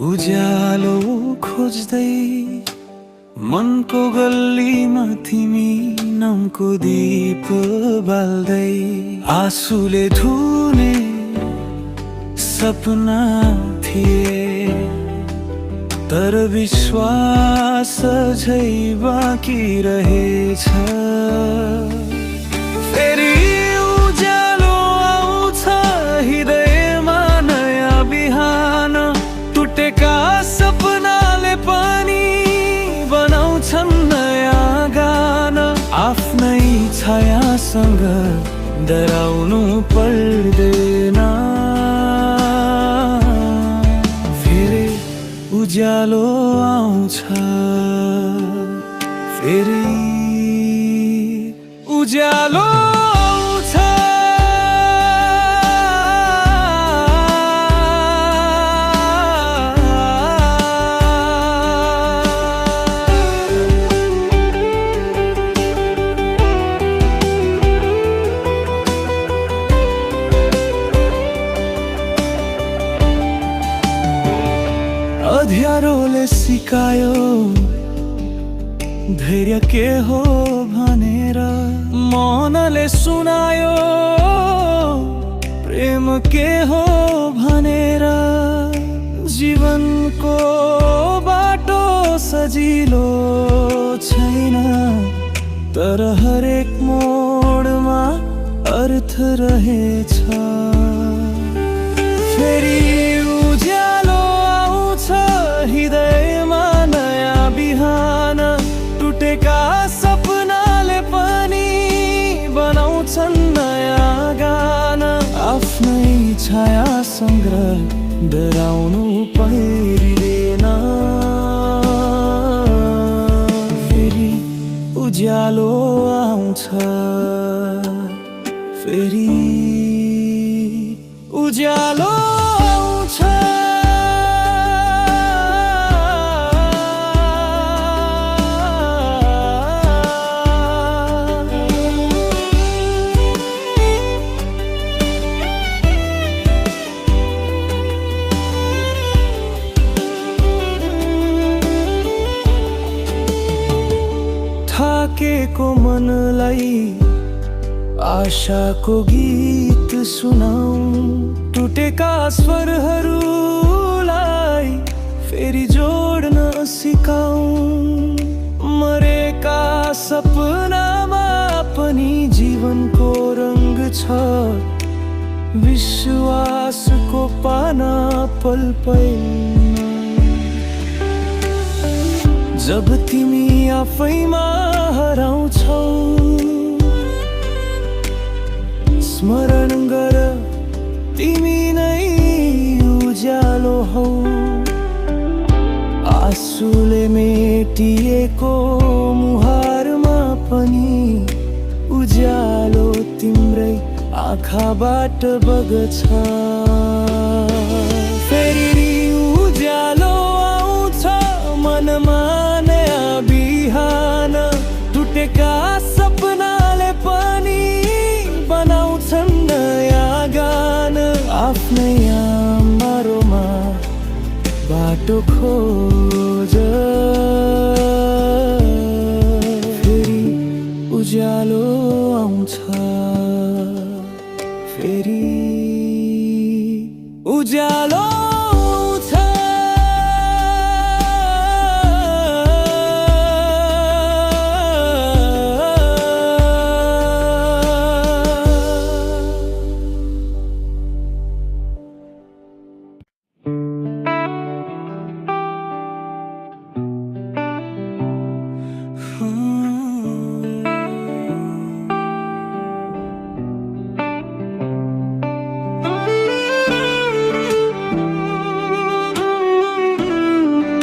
उज्यालो खोज्दै मनको गल्लीमा तिमी नामको दीप बाल्दै आँसुले धुने सपना थिए, तर विश्वास झै बाँकी रहेछ। फेरि उज्यालो आउँछ हृदयमा नयाँ बिहान, टुटेका सपनाले पनि बनाउँछन् नयाँ गान। आफ्नै छायासँग डराउनु पर्दैन, फेरि उज्यालो आउँछ, फेरि उज्यालो आउँछ। अँध्यारोले सिकायो धैर्य के हो भनेर, मनले सुनायो प्रेम के हो भनेर। जीवनको बाटो सजिलो छैन, तर हरेक मोडमा अर्थ रहेछ। फेरि उज्यालो हृदयमा नयाँ बिहान, टुटेका सपनाले पनि बनाउँछन् नयाँ गान। आफ्नै छायासँग डराउनु पर्दैन, फेरि उज्यालो आउँछ, फेरि उज्यालो आउँछ। थाकेको मनलाई आशाको गीत सुनाऊ, टुटेका स्वरहरूलाई फेरि जोड्न सिकाऊ। मरेका सपनामा पनि जीवनको रंग छ, विश्वासको पाना पल पलमा। जब तिमी आफैमा हराउँछौ, स्मरण गर तिमी नै उज्यालो हौ। आँसुले मेटिएको मुहारमा पनि उज्यालो तिम्रै आँखाबाट बग्छ। फेरि उज्यालो आउँछ मनमा नयाँ बिहान, टुटेका सपनाले पनि बनाउँछन् नयाँ गान। आफ्नै आमारोमा बाटो खोज, फेरि उज्यालो आउँछ, फेरि उज्यालो।